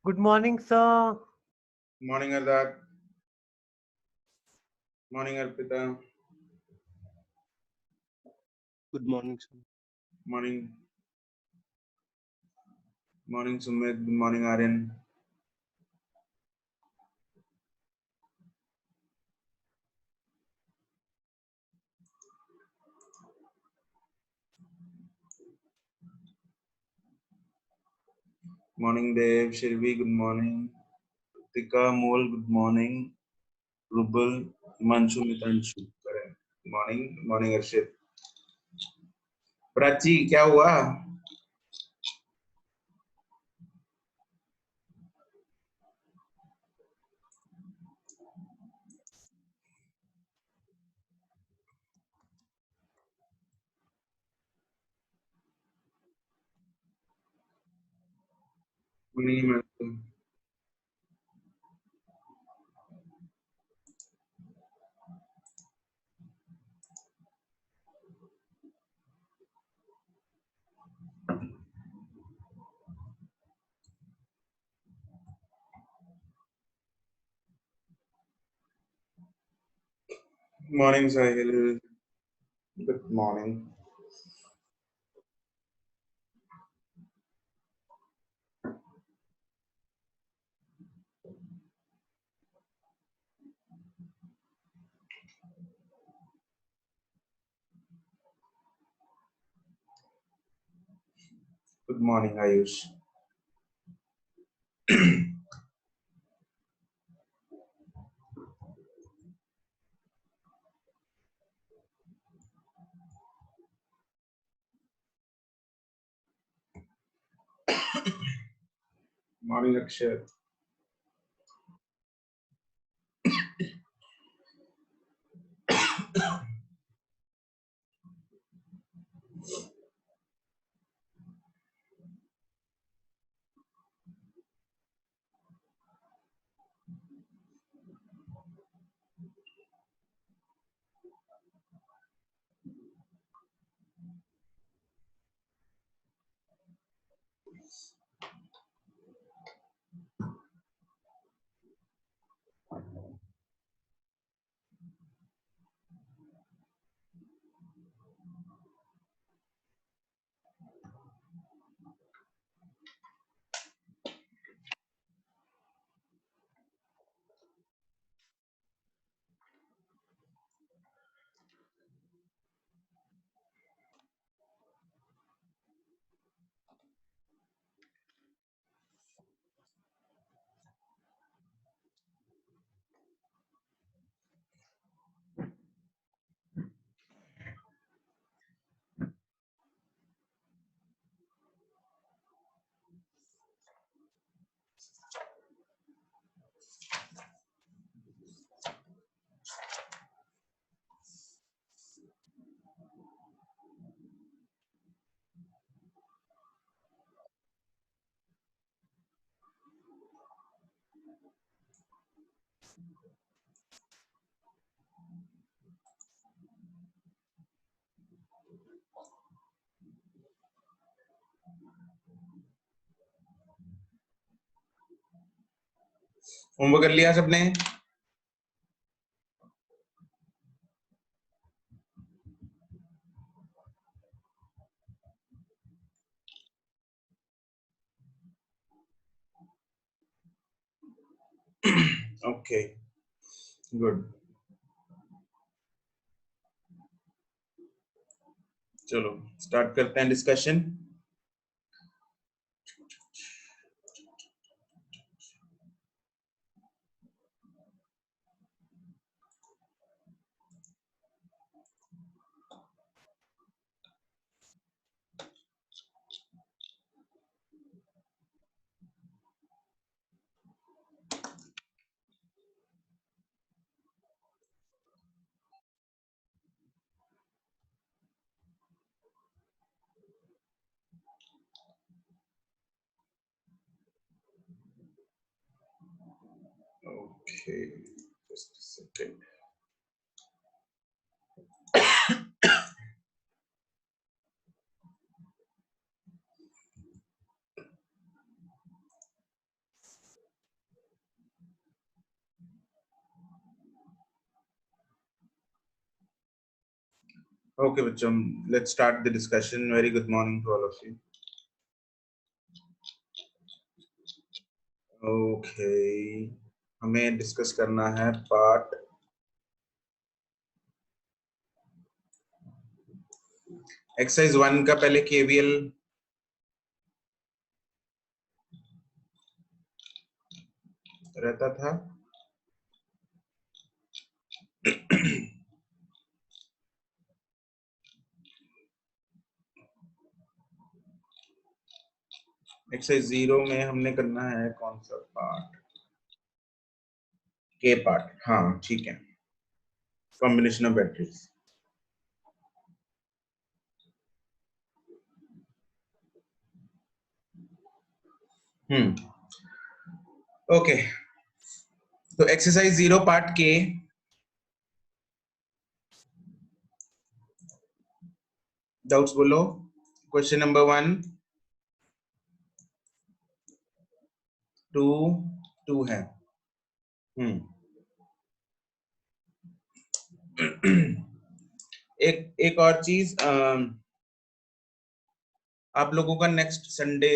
Good morning, sir. Morning, Ardak. Morning, Arpita. Good morning, sir. Morning. Morning, Sumit. Good morning, Aryan. Morning, Dev. Shirvi, good morning. Tika, Mol, good morning. Rubal, Himanshu, Mitanshu. Correct. Good morning. Good morning, Arshit. Prachi क्या हुआ? नहीं मैं Morning, Sahil. Good morning. Good morning, Ayush. Morning, Akshay. Homework कर लिया सबने? Okay, good. चलो start करते हैं discussion. Okay, just a second. Okay, bachchon, let's start the discussion. Very good morning to all of you. Okay, हमें discuss करना है part exercise 1 का पहले केवीएल रहता था। एक्सरसाइज 0 में हमने करना है कौन सा पार्ट? के पार्ट। हाँ ठीक है, कॉम्बिनेशन ऑफ बैटरीज। ओके, तो एक्सरसाइज 0 पार्ट के डाउट्स बोलो। क्वेश्चन नंबर 1 2 है। एक और चीज, आप लोगों का next Sunday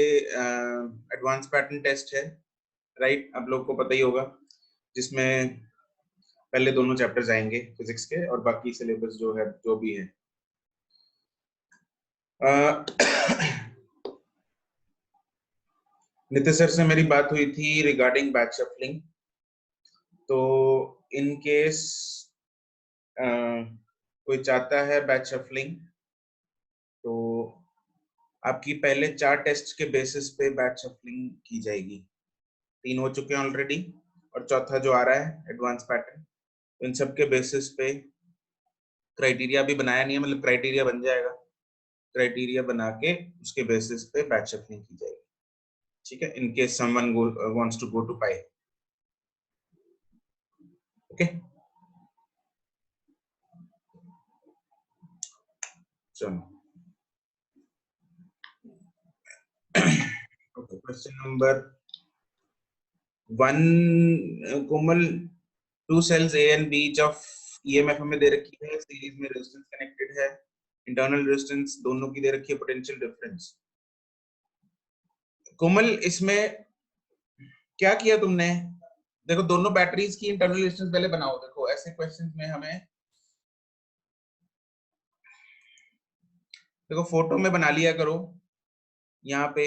advance pattern test है, राइट? आप लोगों को पता ही होगा, जिसमें पहले दोनों चैप्टर्स आएंगे फिजिक्स के और बाकी सिलेबस जो है जो भी है। नितिन सर से मेरी बात हुई थी रिगार्डिंग बैच शफलिंग। तो इन केस कोई चाहता है बैच शफलिंग, तो आपकी पहले 4 टेस्ट के बेसिस पे बैच शफलिंग की जाएगी। 3 हो चुके हैं ऑलरेडी और चौथा जो आ रहा है एडवांस पैटर्न, इन सब के बेसिस पे क्राइटेरिया भी बनाया नहीं है, मतलब क्राइटेरिया बन जाएगा। क्राइटेरिया बना के उसके बेसिस पे बैच शफलिंग की जाएगी, ठीक है? In case someone wants to go to pie. Okay, चलो। Okay, question number 1 Komal, 2 cells A and B of EMF हमें दे रखी है, सीरीज में रेजिस्टेंस कनेक्टेड है, इंटरनल रेजिस्टेंस दोनों की दे रखी है, पोटेंशियल डिफरेंस। कोमल, इसमें क्या किया तुमने? देखो, दोनों बैटरीज की इंटरनल रेजिस्टेंस पहले बनाओ। देखो, ऐसे क्वेश्चंस में हमें देखो फोटो में बना लिया करो। यहाँ पे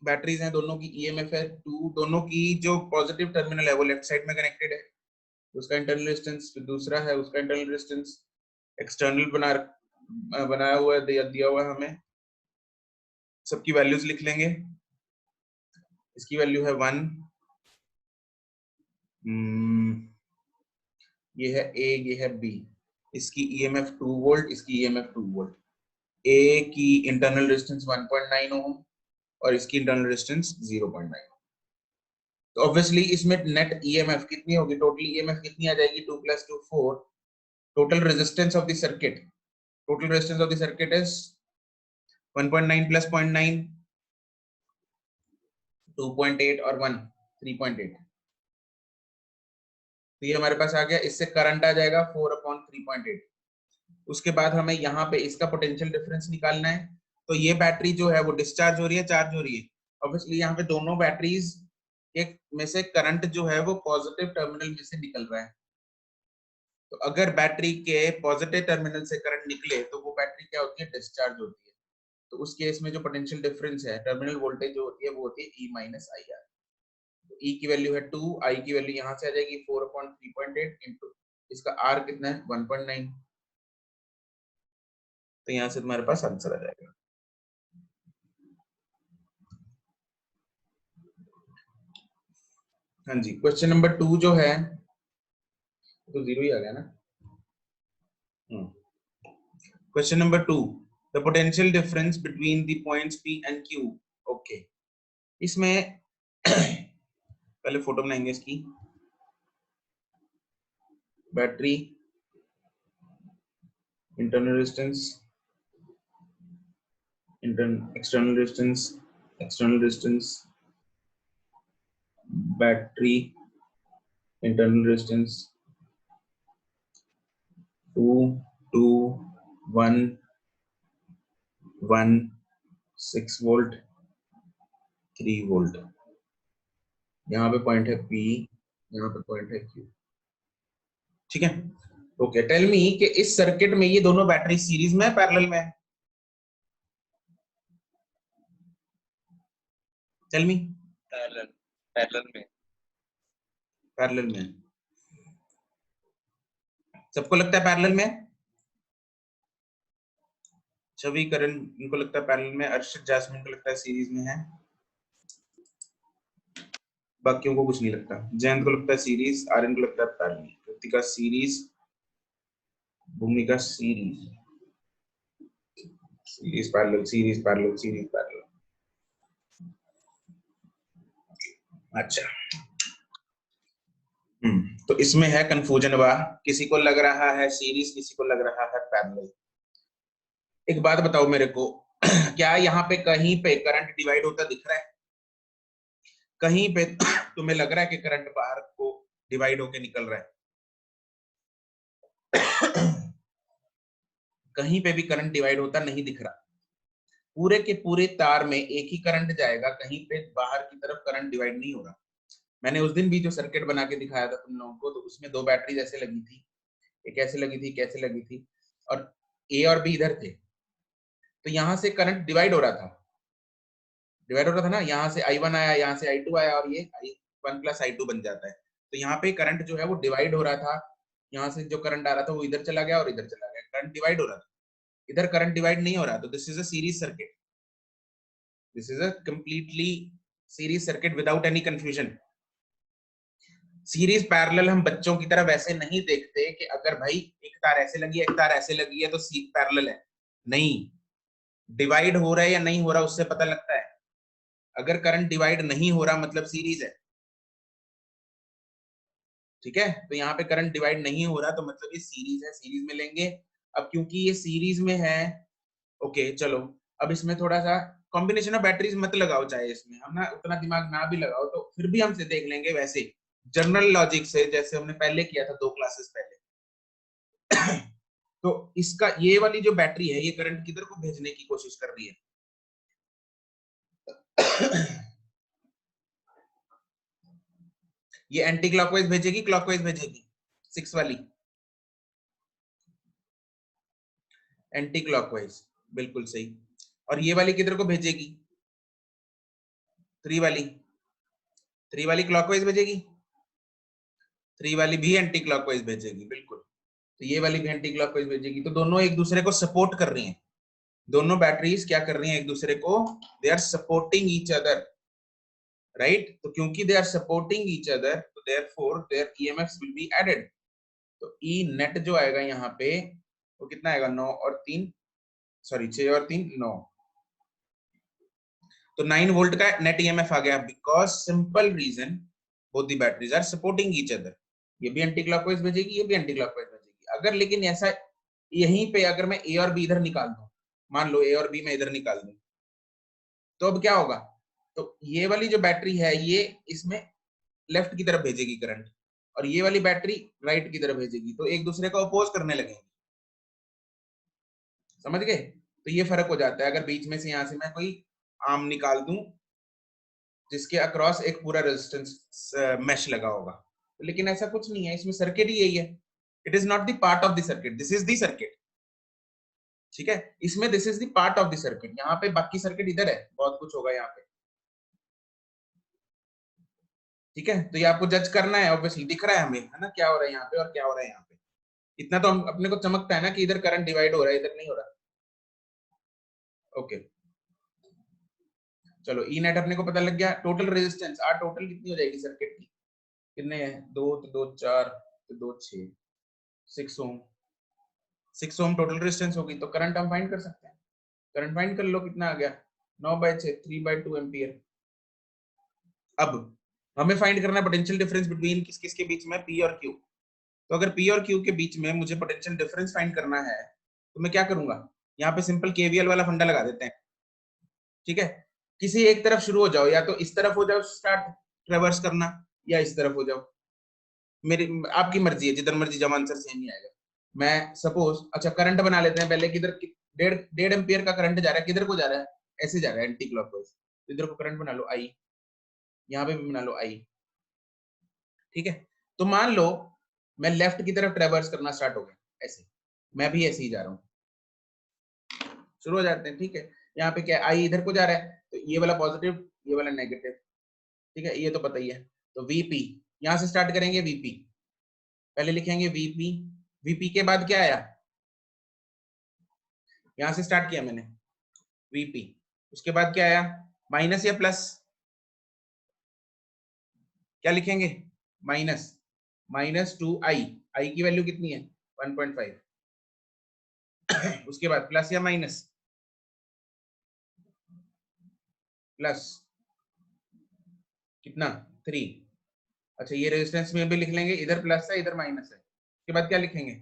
बैटरीज हैं, दोनों की ईएमएफ है 2, दोनों की जो पॉजिटिव टर्मिनल है वो लेफ्ट साइड में कनेक्टेड है, उसका इंटरनल रेजिस्टेंस दूसरा है, उसका इंटरनल रेजिस्टेंस एक्सटर्नल बनाया हुआ है, दिया हुआ है हमें। सबकी वैल्यूज लिख लेंगे। इसकी वैल्यू है 1, ये है ए, ये है बी। इसकी ईएमएफ 2 वोल्ट, इसकी ईएमएफ 2 वोल्ट। ए की इंटरनल रेजिस्टेंस 1.9 ओम और इसकी इंटरनल रेजिस्टेंस 0.9। तो ऑब्वियसली इसमें नेट ईएमएफ कितनी होगी? टोटल ईएमएफ कितनी आ जाएगी? 2 + 2 4। Total resistance of the circuit, total resistance of the circuit is 1.9 + 0.9, 2.8 और 1 3.8। तो ये हमारे पास आ गया। इससे करंट आ जाएगा 4/3.8। उसके बाद हमें यहाँ पे इसका पोटेंशियल डिफरेंस निकालना है। तो ये बैटरी जो है वो डिस्चार्ज हो रही है, चार्ज हो रही है? ऑब्वियसली यहाँ पे दोनों बैटरीज एक में से करंट जो है वो पॉजिटिव टर्मिनल में से निकल रहा है। तो अगर बैटरी के पॉजिटिव टर्मिनल से करंट निकले तो वो बैटरी क्या होती है? डिस्चार्ज होती है। तो उस केस में जो पोटेंशियल डिफरेंस है, टर्मिनल वोल्टेज जो होती है वो होती है E - IR। तो E की वैल्यू है 2, I की वैल्यू यहाँ से आ जाएगी 4/3.8 इंटू इसका R कितना है? 1.9। तो यहाँ से तुम्हारे पास आंसर आ जाएगा। हाँ जी, क्वेश्चन नंबर 2 जो है तो 0 ही आ गया ना। Question number 2, the potential difference between the points P and Q। Okay, इसमें पहले फोटो बनाएंगे इसकी। Battery, internal resistance, external resistance, external resistance, battery, internal resistance 2 2 1 1 6 volt 3 volt, यहाँ पे पॉइंट है P, यहाँ पे पॉइंट है Q। ठीक है, ओके। टेल मी कि इस सर्किट में ये दोनों बैटरी सीरीज में पैरेलल में है? Tell me. पैरेलल पैरेलल में पैरेलल में। सबको लगता है पैरेलल में? छवि, करण, इनको लगता है पैरेलल में। अर्षित, जैस्मिन को लगता है सीरीज में है। बाकियों को कुछ नहीं लगता। जयंत को लगता है सीरीज, आर्यन को लगता है पैरेलल, कृतिका सीरीज, भूमिका series, series parallel, series parallel, series parallel. अच्छा, तो इसमें है कंफ्यूजन वाह, किसी को लग रहा है सीरीज, किसी को लग रहा है पैरेलल। एक बात बताओ मेरे को, क्या यहाँ पे कहीं पे करंट डिवाइड होता दिख रहा है? कहीं पे तुम्हें लग रहा है कि करंट बाहर को डिवाइड होके निकल रहा है? कहीं पे भी करंट डिवाइड होता नहीं दिख रहा। पूरे के पूरे तार में एक ही करंट जाएगा, कहीं पे बाहर की तरफ करंट डिवाइड नहीं हो रहा। मैंने उस दिन भी जो सर्किट बना के दिखाया था तुम लोगों को, तो उसमें दो बैटरी ऐसे लगी थी, एक ऐसे लगी थी, कैसे लगी थी, और ए और बी इधर थे। तो यहाँ से करंट डिवाइड हो रहा था, डिवाइड हो रहा था ना। यहाँ से I1 आया, यहाँ से I2 आया, और ये I1 + I2 बन जाता है। तो यहाँ पे करंट जो है वो डिवाइड हो रहा था। यहाँ से जो करंट आ रहा था वो इधर चला गया और इधर चला गया, करंट डिवाइड हो रहा था। इधर करंट डिवाइड नहीं हो रहा, तो this is a series circuit. This is a completely series circuit without any confusion. Series parallel हम बच्चों की तरह वैसे नहीं देखते कि अगर भाई एक तार ऐसे लगी है, एक तार ऐसे लगी है, तो सी पैरेलल है। नहीं, डिवाइड हो रहा है या नहीं हो रहा उससे पता लगता है। अगर करंट डिवाइड नहीं हो रहा मतलब सीरीज है। ठीक है, तो यहाँ पे करंट डिवाइड नहीं हो रहा तो मतलब ये सीरीज है, सीरीज में लेंगे। अब क्योंकि ये सीरीज में है, ओके चलो, अब इसमें थोड़ा सा कॉम्बिनेशन ऑफ बैटरीज मत लगाओ, चाहे इसमें हम ना उतना दिमाग ना भी लगाओ, तो फिर भी हमसे देख लेंगे वैसे जनरल लॉजिक से, जैसे हमने पहले किया था 2 क्लासेस पहले। तो इसका ये वाली जो बैटरी है, ये करंट किधर को भेजने की कोशिश कर रही है? ये एंटी क्लॉकवाइज भेजेगी, क्लॉकवाइज भेजेगी? 6 वाली एंटी क्लॉकवाइज, बिल्कुल सही। और ये वाली किधर को भेजेगी? 3 वाली क्लॉकवाइज भेजेगी, 3 वाली भी एंटी क्लॉकवाइज भेजेगी, बिल्कुल। तो ये वाली भी एंटी क्लॉकवाइज भेजेगी, तो दोनों एक दूसरे को सपोर्ट कर रही हैं। दोनों बैटरीज क्या कर रही हैं एक दूसरे को? They are supporting each other, right? तो क्योंकि they are supporting each other, तो therefore their EMFs will be added. तो ई नेट जो आएगा यहाँ पे वो कितना आएगा? 9 और 3, सॉरी 6 और 3 9, तो 9 वोल्ट का नेट ईएमएफ आ गया, because simple reason both the batteries are supporting each other. ये भी एंटी क्लॉकवाइज भेजेगी, ये भी एंटी क्लॉकवाइज भेजेगी। अगर लेकिन ऐसा यहीं पे अगर मैं ए और बी इधर निकाल दूं, मान लो ए और बी मैं इधर निकाल दूं, तो अब क्या होगा? तो ये वाली जो बैटरी है ये इसमें लेफ्ट की तरफ भेजेगी करंट, और ये वाली बैटरी राइट की तरफ भेजेगी, तो एक दूसरे को अपोज करने लगेंगे। समझ गए? तो ये फर्क हो जाता है। अगर बीच में से यहां से मैं कोई आर्म निकाल दूं जिसके अक्रॉस एक पूरा रेजिस्टेंस मैश लगा होगा, लेकिन ऐसा कुछ नहीं है, इसमें सर्किट ही यही है। It is not the part of the circuit, this is the circuit. ठीक है, इसमें this is the part of the circuit, यहाँ पे बाकी सर्किट इधर है, बहुत कुछ होगा यहाँ पे। ठीक है, तो ये आपको जज करना है, ऑब्वियसली दिख रहा है हमें, है ना, क्या हो रहा है यहाँ पे और क्या हो रहा है यहाँ पे। इतना तो हम अपने को चमकता है ना कि इधर करंट डिवाइड हो रहा है, इधर नहीं हो रहा। ओके चलो, ई नेट अपने को पता लग गया। टोटल रेजिस्टेंस आर टोटल कितनी हो जाएगी सर्किट की? कितने हैं? 2 तो 2 4 तो 2 6, 6 ओम। 6 ओम टोटल रेजिस्टेंस होगी, तो करंट हम फाइंड कर सकते हैं। करंट फाइंड कर लो, कितना आ गया? 9/6 3/2 एम्पियर। अब हमें फाइंड करना है पोटेंशियल डिफरेंस बिटवीन किस किस के बीच में? पी और क्यू। तो अगर पी और क्यू के बीच में मुझे पोटेंशियल डिफरेंस फाइंड करना है, तो मैं क्या करूंगा? यहाँ पे सिंपल केवीएल वाला फंडा लगा देते हैं। ठीक है, किसी एक तरफ शुरू हो जाओ, या तो इस तरफ हो जाओ स्टार्ट ट्रेवर्स करना, या इस तरफ हो जाओ, मेरी आपकी मर्जी है, जिधर मर्जी जाओ आंसर सेम ही आएगा। मैं सपोज अच्छा करंट बना लेते हैं पहले, किधर 1.5 एम्पियर का करंट जा रहा है, किधर को जा रहा है, ऐसे जा रहा है एंटी क्लॉकवाइज। इधर को करंट बना लो आई, यहाँ पे भी बना लो आई, ठीक है। तो मान लो मैं लेफ्ट की तरफ ट्रेवर्स करना स्टार्ट हो गया ऐसे, मैं भी ऐसे ही जा रहा हूँ, शुरू हो जाते हैं, ठीक है। यहाँ पे क्या आई इधर को जा रहा है, तो ये वाला पॉजिटिव, ये वाला नेगेटिव, ठीक है, ये तो पता ही है। तो वीपी यहां से स्टार्ट करेंगे, वीपी पहले लिखेंगे, वीपी, वीपी के बाद क्या आया, यहां से स्टार्ट किया मैंने वीपी, उसके बाद क्या आया, माइनस या प्लस, क्या लिखेंगे, माइनस, माइनस टू आई, आई की वैल्यू कितनी है 1.5, उसके बाद प्लस या माइनस, प्लस कितना 3, अच्छा ये रेजिस्टेंस में भी लिख लेंगे, इधर प्लस है इधर माइनस है, उसके बाद क्या लिखेंगे,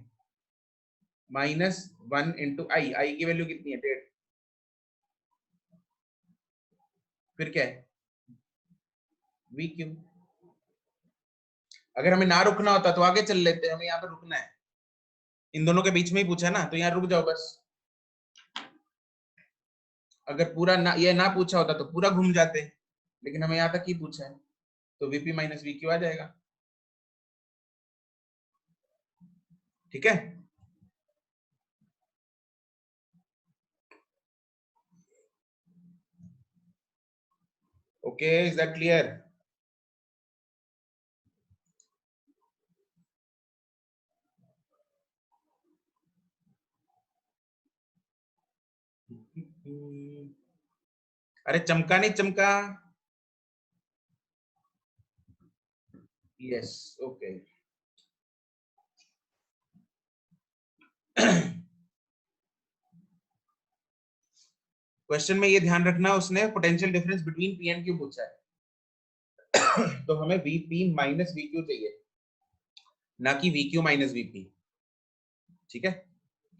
-1 इंटू आई, आई की वैल्यू कितनी है 1.5, फिर क्या है वी क्यू। अगर हमें ना रुकना होता तो आगे चल लेते, हमें यहाँ पे रुकना है, इन दोनों के बीच में ही पूछा ना, तो यहाँ रुक जाओ बस। अगर पूरा ना ये ना पूछा होता तो पूरा घूम जाते, लेकिन हमें यहाँ तक ही पूछा है, तो वीपी माइनस वी क्यू आ जाएगा, ठीक है। Okay, is that clear? अरे चमका नहीं चमका, यस ओके। क्वेश्चन में ये ध्यान रखना, उसने potential difference between P and Q पूछा है। तो हमें वीपी माइनस वी क्यू चाहिए, ना कि वी क्यू माइनस वीपी, ठीक है।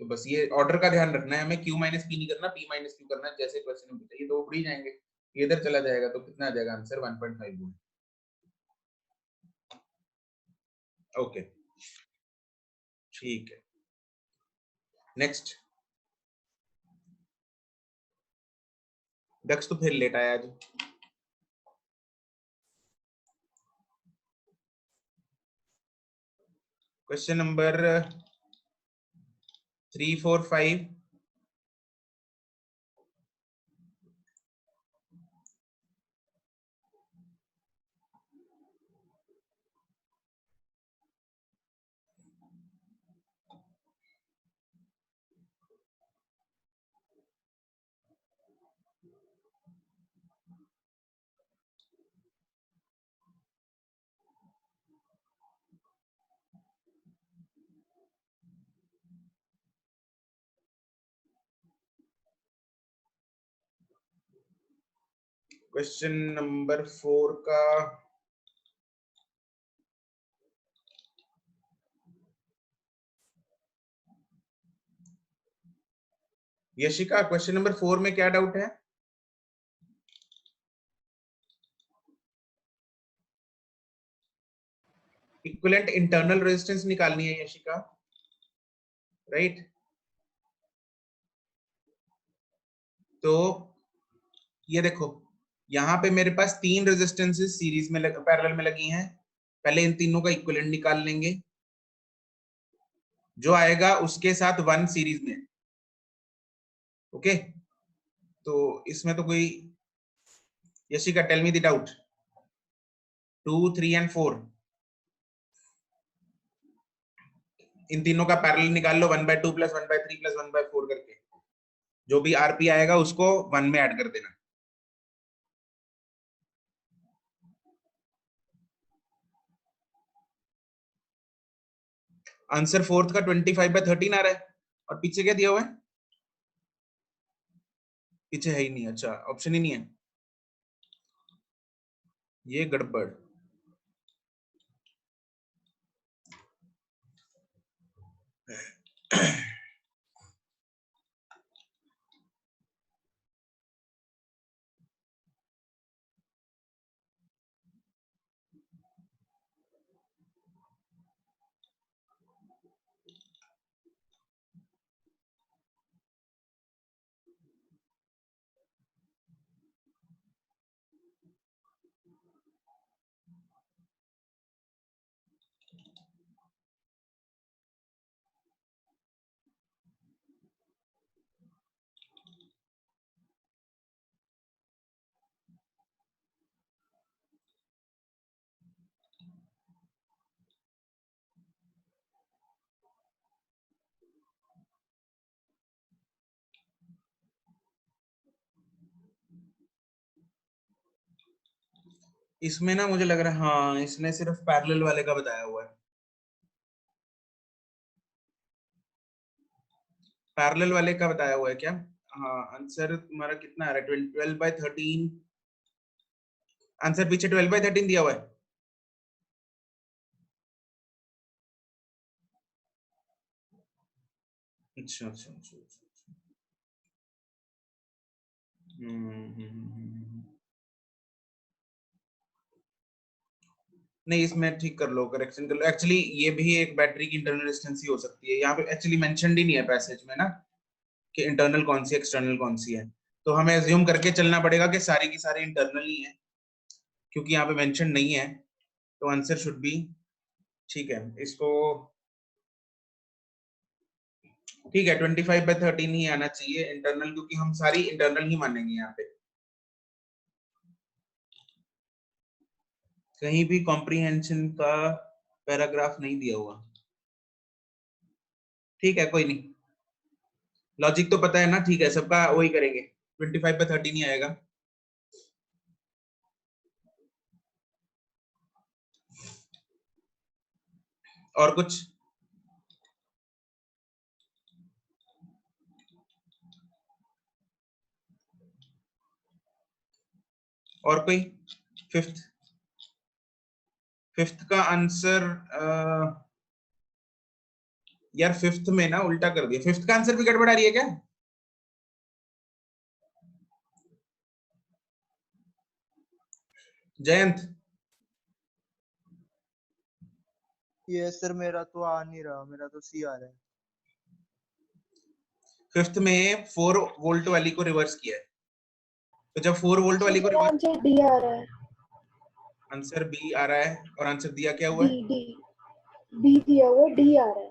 तो बस ये ऑर्डर का ध्यान रखना है, हमें क्यू माइनस पी नहीं करना, पी माइनस क्यू करना है, जैसे क्वेश्चन में पूछा, ये तो उड़ ही जाएंगे, ये इधर चला जाएगा, तो कितना आ जाएगा आंसर 1.5 वोल्ट। ओके ठीक है, नेक्स्ट। दक्ष तो फिर लेट आया आज। क्वेश्चन नंबर 3, 4, 5, क्वेश्चन नंबर 4 का यशिका, क्वेश्चन नंबर 4 में क्या डाउट है? इक्विवेलेंट इंटरनल रेजिस्टेंस निकालनी है यशिका, राइट। तो ये देखो, यहाँ पे मेरे पास 3 रेजिस्टेंसेस सीरीज में पैरेलल में लगी हैं, पहले इन तीनों का इक्विवेलेंट निकाल लेंगे, जो आएगा उसके साथ 1 सीरीज में, ओके। तो इसमें तो कोई, Yashika tell me the doubt, 2, 3 and 4, इन तीनों का पैरेलल निकाल लो, 1/2 प्लस 1/3 प्लस 1/4 करके, जो भी आरपी आएगा उसको 1 में ऐड कर देना। आंसर फोर्थ का 25/13 आ रहा है, और पीछे क्या दिया हुआ है, पीछे है ही नहीं, अच्छा ऑप्शन ही नहीं है, ये गड़बड़। इसमें ना मुझे लग रहा है हाँ इसने सिर्फ पैरेलल वाले का बताया हुआ है। पैरेलल वाले का बताया हुआ है क्या? हाँ आंसर तुम्हारा कितना आ रहा है? 12/13। आंसर पीछे 12/13 दिया हुआ है। अच्छा अच्छा अच्छा अच्छा। नहीं इसमें ठीक कर लो, करेक्शन कर लो। एक्चुअली ये भी एक बैटरी की इंटरनल रेजिस्टेंस ही हो सकती है। यहाँ पे एक्चुअली मेंशनड ही नहीं है पैसेज में ना कि इंटरनल कौन सी एक्सटर्नल कौन सी है। तो हमें एज्यूम करके चलना पड़ेगा कि सारी की सारी इंटरनल ही है, क्योंकि यहाँ पे मेंशन नहीं है। तो आंसर शुड बी ठीक है इसको। ठीक है 25/13 ही आना चाहिए इंटरनल, क्योंकि हम सारी इंटरनल ही मानेंगे यहाँ पे। कहीं भी कॉम्प्रीहेंशन का पैराग्राफ नहीं दिया हुआ। ठीक है कोई नहीं, लॉजिक तो पता है ना। ठीक है सबका वही करेंगे, 25/13 ही आएगा। और कुछ? और कोई? फिफ्थ, फिफ्थ का आंसर यार फिफ्थ में ना उल्टा कर दिया। फिफ्थ का आंसर भी गड़बड़ा रही है क्या? जयंत ये सर मेरा तो आ नहीं रहा, मेरा तो सी आ रहा है। फिफ्थ में 4 वोल्ट वाली को रिवर्स किया है। तो जब 4 वोल्ट वाली को रिवर्स, आंसर डी आ रहा है। आंसर बी आ रहा है। और आंसर दिया क्या हुआ डी है? डी बी दिया हुआ, डी आ रहा है।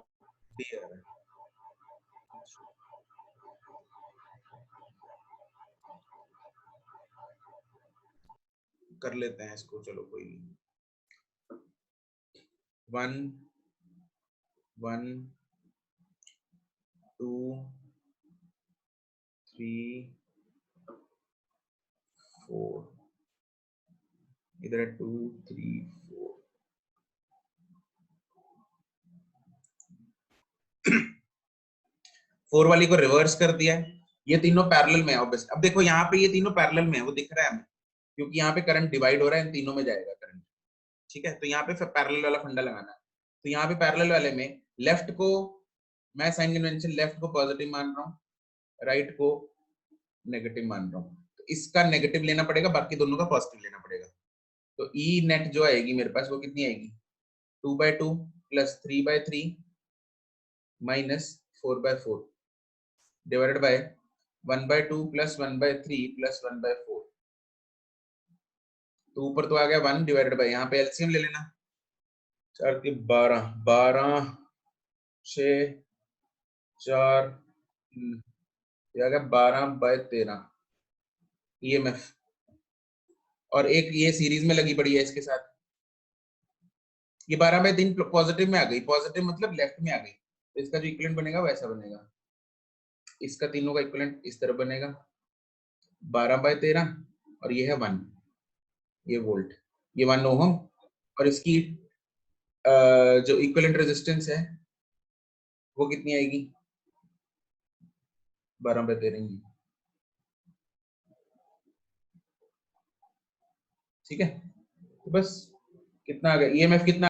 डी आ रहा है। कर लेते हैं इसको, चलो कोई नहीं। 1 1 2 3 4, इधर है 2 3 4। 4 वाली को रिवर्स कर दिया है। ये तीनों पैरेलल में है ऑब्वियसली। अब देखो यहाँ पे ये तीनों पैरेलल में है, वो दिख रहा है हमें, क्योंकि यहाँ पे करंट डिवाइड हो रहा है, इन तीनों में जाएगा करंट। ठीक है तो यहाँ पे पैरेलल वाला फंडा लगाना है। तो यहाँ पे पैरेलल वाले में लेफ्ट को मैं साइन कन्वेंशन लेफ्ट को पॉजिटिव मान रहा हूँ, राइट को नेगेटिव मान रहा हूँ। तो इसका नेगेटिव लेना पड़ेगा, बाकी दोनों का पॉजिटिव लेना पड़ेगा। तो ई नेट जो आएगी मेरे पास वो कितनी आएगी? 2/2 plus 3/3 minus 4/4 divided by 1/2 plus 1/3 plus 1/4। तो ऊपर तो आ गया 1 डिवाइडेड बाय, यहाँ पे एलसीएम ले लेना। 4 के 12, 12 6 4 ये आ गया 12/13 ईएमएफ। और एक ये सीरीज में लगी पड़ी है इसके साथ, ये 12/3 पॉजिटिव में आ गई। पॉजिटिव मतलब लेफ्ट में आ गई, तो इसका जो इक्विवेलेंट बनेगा वैसा बनेगा। इसका तीनों का इक्विवेलेंट इस तरह बनेगा 12/13 और ये है 1, ये वोल्ट, ये 1 ओहम। और इसकी जो इक्विवेलेंट रेजिस्टेंस है वो कितनी आएगी? 12/13 ही। ठीक है तो बस कितना आ गया ईएमएफ कितना